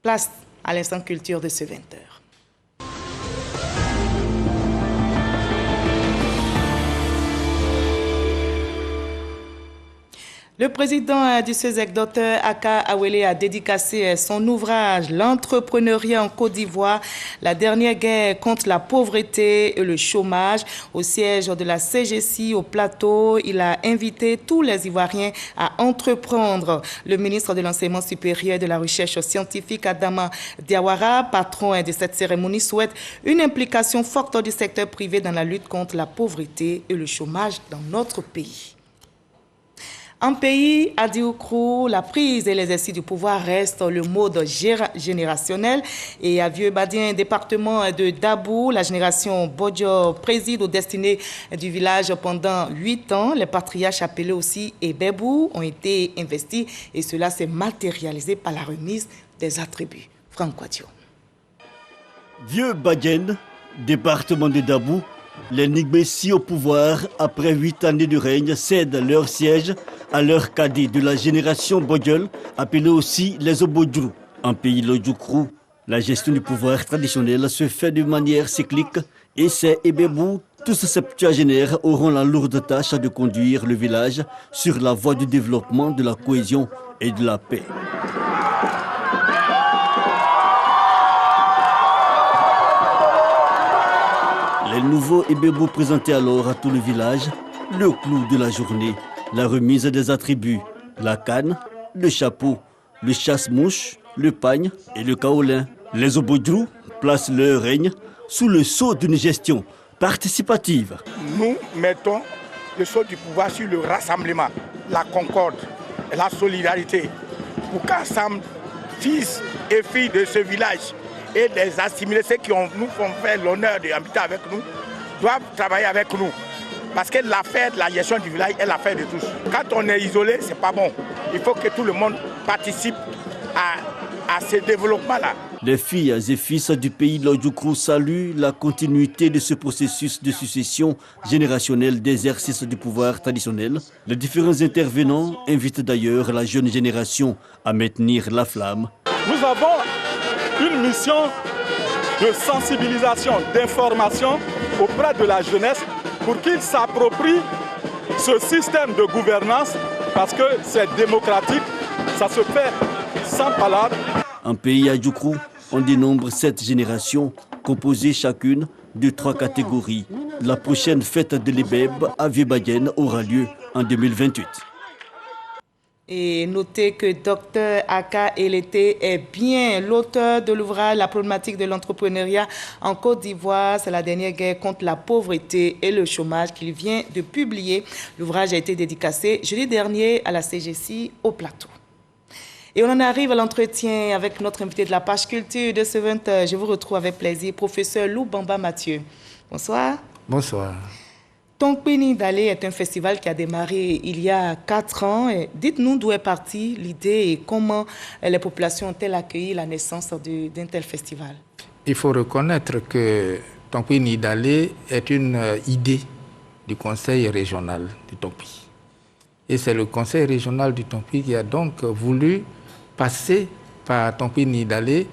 Place à l'instant culture de ce 20h. Le président du CESEC, Dr Aka Awele, a dédicacé son ouvrage « L'entrepreneuriat en Côte d'Ivoire, la dernière guerre contre la pauvreté et le chômage » au siège de la CGC au Plateau. Il a invité tous les Ivoiriens à entreprendre. Le ministre de l'Enseignement supérieur et de la Recherche scientifique, Adama Diawara, patron de cette cérémonie, souhaite une implication forte du secteur privé dans la lutte contre la pauvreté et le chômage dans notre pays. En pays, à Diokrou, la prise et l'exercice du pouvoir restent le mode générationnel. Et à Vieux-Badien, département de Dabou, la génération Bodjo préside aux destinées du village pendant 8 ans. Les patriarches appelés aussi Ebebou ont été investis et cela s'est matérialisé par la remise des attributs. Franck Quadio. Vieux-Badien, département de Dabou, les Nigbessi au pouvoir, après 8 années de règne, cèdent leur siège à leurs cadets de la génération Bodjol, appelés aussi les Obodjrou. En pays Lodjoukrou, la gestion du pouvoir traditionnel se fait de manière cyclique et ces Ebebou, tous septuagénaires, auront la lourde tâche de conduire le village sur la voie du développement, de la cohésion et de la paix. Les nouveaux Ebebou présentaient alors à tout le village le clou de la journée, la remise des attributs, la canne, le chapeau, le chasse-mouche, le pagne et le kaolin. Les Obodjrou placent leur règne sous le sceau d'une gestion participative. Nous mettons le sceau du pouvoir sur le rassemblement, la concorde, la solidarité, pour qu'ensemble, fils et filles de ce village et les assimilés, ceux qui nous font faire l'honneur d'habiter avec nous, doivent travailler avec nous. Parce que l'affaire de la gestion du village est l'affaire de tous. Quand on est isolé, c'est pas bon. Il faut que tout le monde participe à ce développement-là. Les filles et fils du pays Lodjoukrou saluent la continuité de ce processus de succession générationnelle d'exercice du pouvoir traditionnel. Les différents intervenants invitent d'ailleurs la jeune génération à maintenir la flamme. Nous avons une mission de sensibilisation, d'information auprès de la jeunesse pour qu'ils s'approprient ce système de gouvernance parce que c'est démocratique, ça se fait sans palabres. En pays à Djoukrou, on dénombre 7 générations composées chacune de 3 catégories. La prochaine fête de l'Ebeb à Vieux-Badien aura lieu en 2028. Et notez que Dr Aka Elete est bien l'auteur de l'ouvrage « La problématique de l'entrepreneuriat en Côte d'Ivoire ». C'est la dernière guerre contre la pauvreté et le chômage qu'il vient de publier. L'ouvrage a été dédicacé jeudi dernier à la CGC au Plateau. Et on en arrive à l'entretien avec notre invité de la page culture de ce 20h. Je vous retrouve avec plaisir, professeur Loubamba Mathieu. Bonsoir. Bonsoir. Tonkpini Dale est un festival qui a démarré il y a 4 ans. Dites-nous d'où est partie l'idée et comment les populations ont-elles accueilli la naissance d'un tel festival? Il faut reconnaître que Tonkpini Dale est une idée du conseil régional du Tonkpi. Et c'est le conseil régional du Tonkpi qui a donc voulu passer par Tonkpini Dale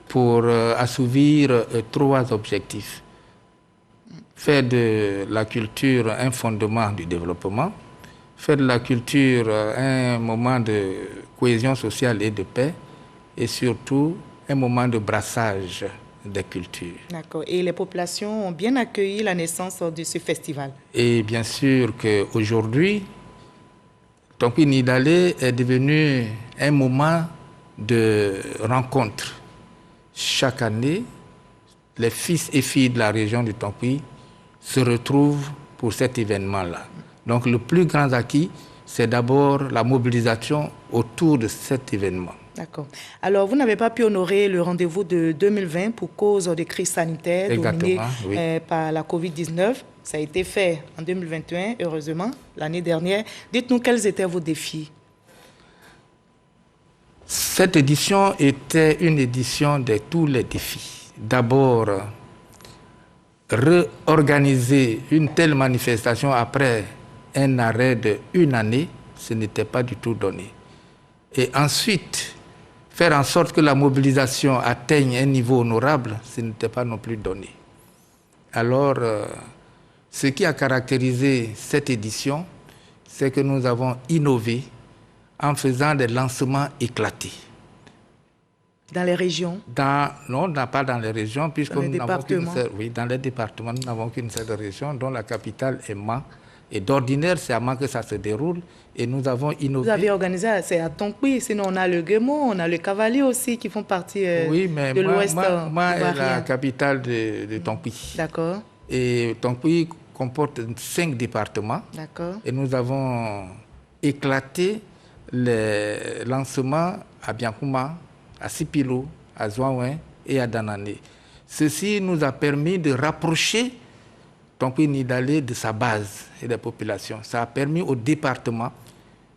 pour assouvir 3 objectifs. Faire de la culture un fondement du développement, faire de la culture un moment de cohésion sociale et de paix, et surtout un moment de brassage des cultures. D'accord. Et les populations ont bien accueilli la naissance de ce festival? Et bien sûr qu'aujourd'hui, Tonkpini Dale est devenu un moment de rencontre. Chaque année, les fils et filles de la région du Tonkpi se retrouvent pour cet événement-là. Donc le plus grand acquis, c'est d'abord la mobilisation autour de cet événement. D'accord. Alors, vous n'avez pas pu honorer le rendez-vous de 2020 pour cause de crise sanitaire dominée par la Covid-19. Ça a été fait en 2021, heureusement, l'année dernière. Dites-nous quels étaient vos défis? Cette édition était une édition de tous les défis. D'abord, réorganiser une telle manifestation après un arrêt de 1 année, ce n'était pas du tout donné. Et ensuite, faire en sorte que la mobilisation atteigne un niveau honorable, ce n'était pas non plus donné. Alors, ce qui a caractérisé cette édition, c'est que nous avons innové en faisant des lancements éclatés. Dans les régions? Non, pas dans les régions, puisque dans les départements. Dans les départements, nous n'avons qu'une seule région, dont la capitale est Mans. Et d'ordinaire, c'est à Mans que ça se déroule. Et nous avons innové. Vous avez organisé, c'est à Tonkpi, sinon on a le Guémont, on a le Cavalier aussi, qui font partie de l'Ouest. Mans est la capitale de Tonkpi. D'accord. Et Tonkpi comporte 5 départements. D'accord. Et nous avons éclaté les lancements à Biankouma, à Sipilo, à Zouaouin et à Danané. Ceci nous a permis de rapprocher Tonkpi Nidalé de sa base et des populations. Ça a permis au département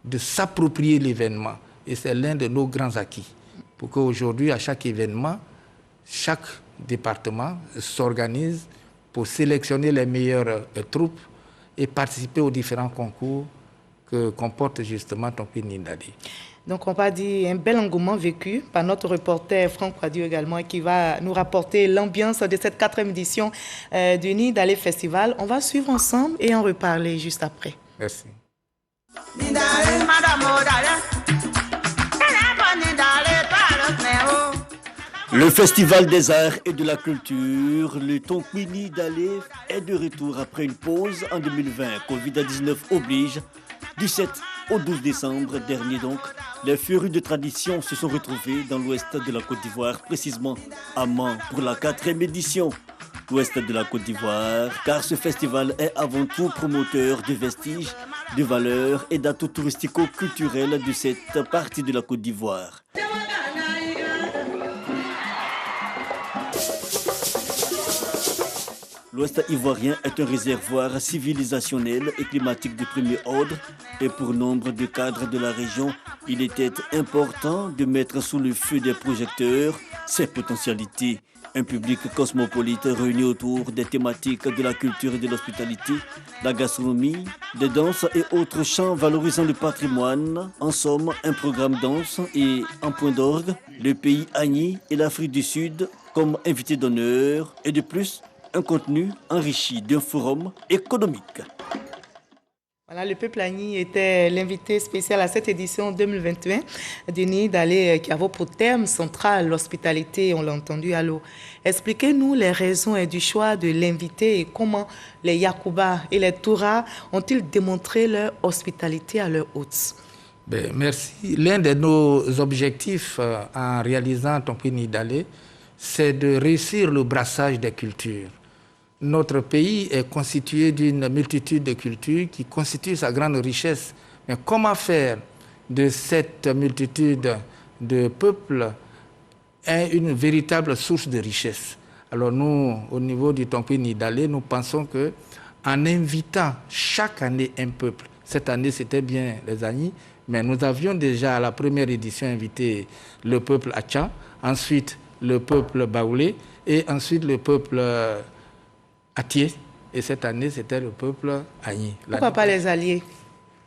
de s'approprier l'événement. Et c'est l'un de nos grands acquis. Pour qu'aujourd'hui, à chaque événement, chaque département s'organise pour sélectionner les meilleures troupes et participer aux différents concours que comporte justement Tonkpi Nidalé. Donc, on va dire un bel engouement vécu par notre reporter Franck Quadio également, qui va nous rapporter l'ambiance de cette 4e édition du Nidalé Festival. On va suivre ensemble et en reparler juste après. Merci. Le Festival des Arts et de la Culture, le Tonkpi Nidalé, est de retour après une pause en 2020. Covid-19 oblige. Du 7 au 12 décembre dernier donc, les férus de tradition se sont retrouvés dans l'ouest de la Côte d'Ivoire, précisément à Mans pour la 4e édition. L'ouest de la Côte d'Ivoire, car ce festival est avant tout promoteur de vestiges, de valeurs et d'atouts touristico-culturels de cette partie de la Côte d'Ivoire. L'Ouest ivoirien est un réservoir civilisationnel et climatique de premier ordre et pour nombre de cadres de la région, il était important de mettre sous le feu des projecteurs ses potentialités. Un public cosmopolite réuni autour des thématiques de la culture et de l'hospitalité, la gastronomie, des danses et autres chants valorisant le patrimoine. En somme, un programme danse et en point d'orgue, le pays Agni et l'Afrique du Sud comme invités d'honneur et de plus, un contenu enrichi d'un forum économique. Voilà, le peuple Agni était l'invité spécial à cette édition 2021 du Nidalé qui avait pour thème central l'hospitalité, on l'a entendu. Alors, expliquez-nous les raisons du choix de l'invité et comment les Yakuba et les Toura ont-ils démontré leur hospitalité à leurs hôtes. Merci. L'un de nos objectifs en réalisant Tonkpi Nidalé, c'est de réussir le brassage des cultures. Notre pays est constitué d'une multitude de cultures qui constituent sa grande richesse. Mais comment faire de cette multitude de peuples une véritable source de richesse? Alors nous, au niveau du Tonkpi Nidalé, nous pensons qu'en invitant chaque année un peuple, cette année c'était bien les Agni, mais nous avions déjà à la première édition invité le peuple Acha, ensuite le peuple Baoulé et ensuite le peuple Atié. Et cette année, c'était le peuple Agni. Pourquoi pas les alliés?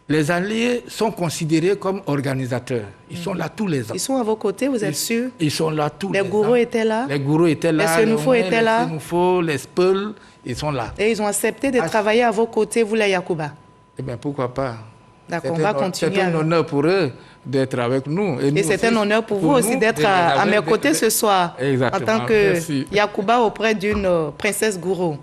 Les alliés sont considérés comme organisateurs. Ils sont là tous les ans. Ils sont à vos côtés, vous êtes sûrs? Ils sont là tous les ans. Les gourous étaient là? Les gourous étaient là. Les Senoufo étaient là? Les Senoufo, les Speuls, ils sont là. Et ils ont accepté de travailler à vos côtés, vous les Yakuba? Eh bien, pourquoi pas? D'accord, on va continuer. C'est un honneur pour eux d'être avec nous. Et c'est un honneur pour vous aussi d'être à mes côtés ce soir. Exactement. En tant que Yakuba auprès d'une princesse gourou.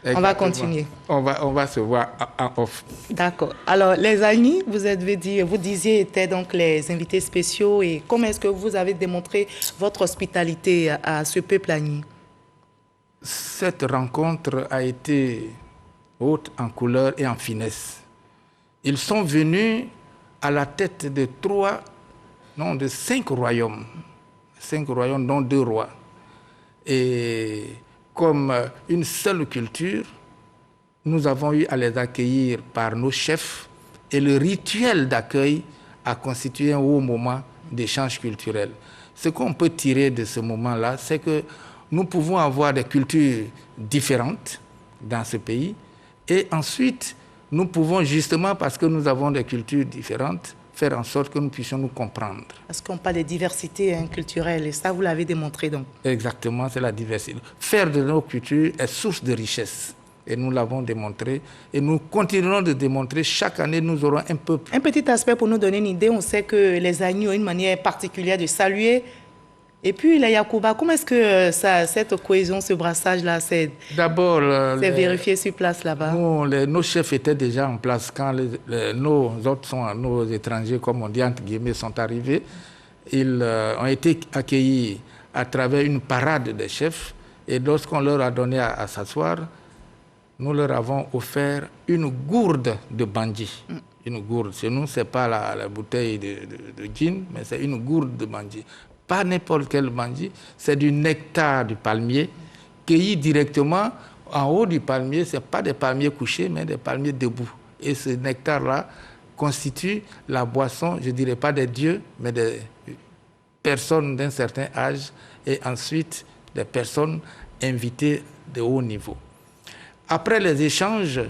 Exactement. On va continuer. On va se voir en off. D'accord. Alors, les Agni, vous disiez, étaient donc les invités spéciaux. Et comment est-ce que vous avez démontré votre hospitalité à ce peuple Agni? Cette rencontre a été haute en couleur et en finesse. Ils sont venus à la tête de 5 royaumes. 5 royaumes, dont 2 rois. Et comme une seule culture, nous avons eu à les accueillir par nos chefs et le rituel d'accueil a constitué un haut moment d'échange culturel. Ce qu'on peut tirer de ce moment-là, c'est que nous pouvons avoir des cultures différentes dans ce pays et ensuite, nous pouvons justement, parce que nous avons des cultures différentes, faire en sorte que nous puissions nous comprendre. Parce qu'on parle de diversité culturelle, et ça, vous l'avez démontré donc. Exactement, c'est la diversité. Faire de nos cultures est source de richesse. Et nous l'avons démontré. Et nous continuerons de démontrer. Chaque année, nous aurons un peuple. Un petit aspect pour nous donner une idée. On sait que les Agneaux ont une manière particulière de saluer. Et puis, les Yakuba, comment est-ce que cette cohésion, ce brassage-là, c'est vérifié sur place là-bas? Nos chefs étaient déjà en place quand nos étrangers, comme on dit, entre guillemets, sont arrivés. Ils ont été accueillis à travers une parade des chefs. Et lorsqu'on leur a donné à s'asseoir, nous leur avons offert une gourde de bandi. Une gourde. Chez nous, ce n'est pas la bouteille de gin, mais c'est une gourde de bandi. Pas n'importe quel bandi, c'est du nectar du palmier, cueilli directement en haut du palmier. Ce n'est pas des palmiers couchés, mais des palmiers debout. Et ce nectar-là constitue la boisson, je ne dirais pas des dieux, mais des personnes d'un certain âge, et ensuite des personnes invitées de haut niveau. Après les échanges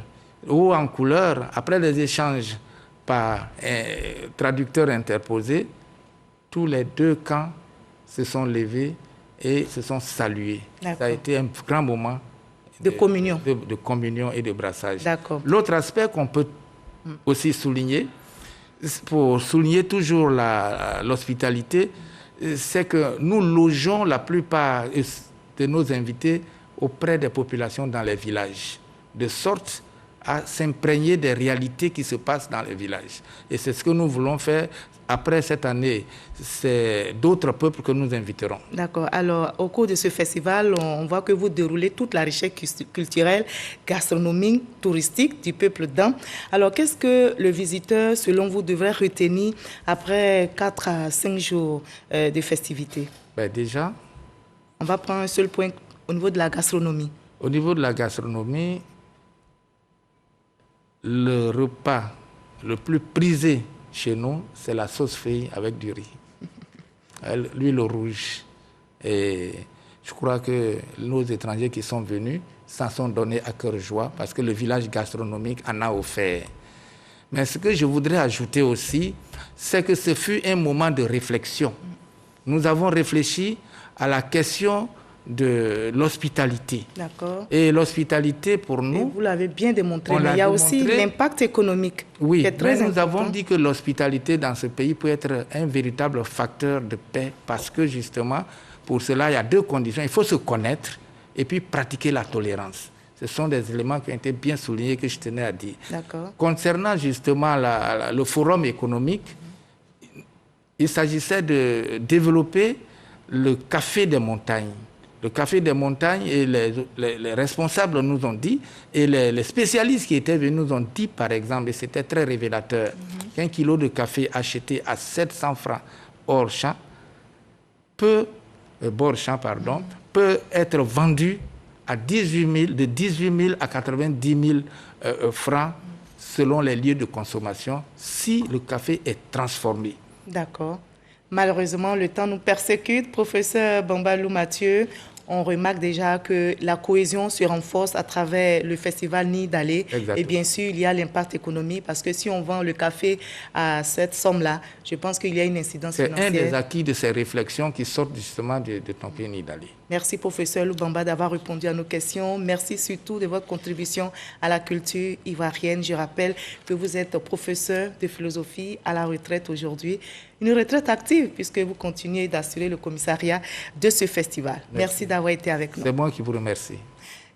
haut en couleur, après les échanges par traducteurs interposés, tous les deux camps se sont levés et se sont salués. Ça a été un grand moment de communion. De communion et de brassage. L'autre aspect qu'on peut aussi souligner, pour souligner toujours l'hospitalité, c'est que nous logeons la plupart de nos invités auprès des populations dans les villages, de sorte à s'imprégner des réalités qui se passent dans les villages. Et c'est ce que nous voulons faire. Après cette année, c'est d'autres peuples que nous inviterons. D'accord. Alors, au cours de ce festival, on voit que vous déroulez toute la richesse culturelle, gastronomique, touristique du peuple d'An. Alors, qu'est-ce que le visiteur, selon vous, devrait retenir après 4 à 5 jours de festivités? Déjà, on va prendre un seul point au niveau de la gastronomie. Au niveau de la gastronomie, le repas le plus prisé chez nous, c'est la sauce feuille avec du riz. L'huile rouge. Et je crois que nos étrangers qui sont venus s'en sont donnés à cœur joie parce que le village gastronomique en a offert. Mais ce que je voudrais ajouter aussi, c'est que ce fut un moment de réflexion. Nous avons réfléchi à la question de l'hospitalité. D'accord. Et l'hospitalité, pour nous... Et vous l'avez bien démontré, mais il y a aussi l'impact économique qui est très important. Nous avons dit que l'hospitalité dans ce pays peut être un véritable facteur de paix parce que justement, pour cela, il y a 2 conditions. Il faut se connaître et puis pratiquer la tolérance. Ce sont des éléments qui ont été bien soulignés que je tenais à dire. D'accord. Concernant justement le forum économique, il s'agissait de développer le café des montagnes. Le café des montagnes, et les responsables nous ont dit, et les spécialistes qui étaient venus nous ont dit, par exemple, et c'était très révélateur, qu'un kilo de café acheté à 700 francs hors champ peut être vendu à de 18 000 à 90 000 francs selon les lieux de consommation si le café est transformé. D'accord. Malheureusement, le temps nous persécute. Professeur Bambalou Mathieu, on remarque déjà que la cohésion se renforce à travers le festival Nid d'Alé. Et bien sûr, il y a l'impact économique parce que si on vend le café à cette somme-là, je pense qu'il y a une incidence financière. C'est un des acquis de ces réflexions qui sortent justement de Tonkpi Nid d'Alé. Merci, professeur Loubamba, d'avoir répondu à nos questions. Merci surtout de votre contribution à la culture ivoirienne. Je rappelle que vous êtes professeur de philosophie à la retraite aujourd'hui. Une retraite active puisque vous continuez d'assurer le commissariat de ce festival. Merci d'avoir été avec nous. C'est moi qui vous remercie.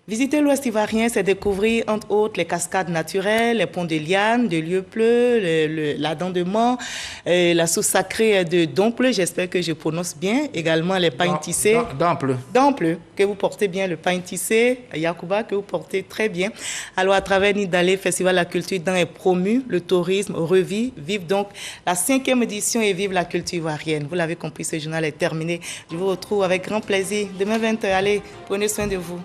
Visiter l'Ouest ivoirien, c'est découvrir, entre autres, les cascades naturelles, les ponts de Liane, de Lieuppleu, la dent de Mort, la sauce sacrée de Domple, j'espère que je prononce bien, également les pains tissés. Domple, que vous portez bien, le pain tissé, Yakuba, que vous portez très bien. Alors, à travers Nid d'Alé, Festival de la culture d'An est promu, le tourisme revit, vive donc la 5e édition et vive la culture ivoirienne. Vous l'avez compris, ce journal est terminé. Je vous retrouve avec grand plaisir demain 20h. Allez, prenez soin de vous.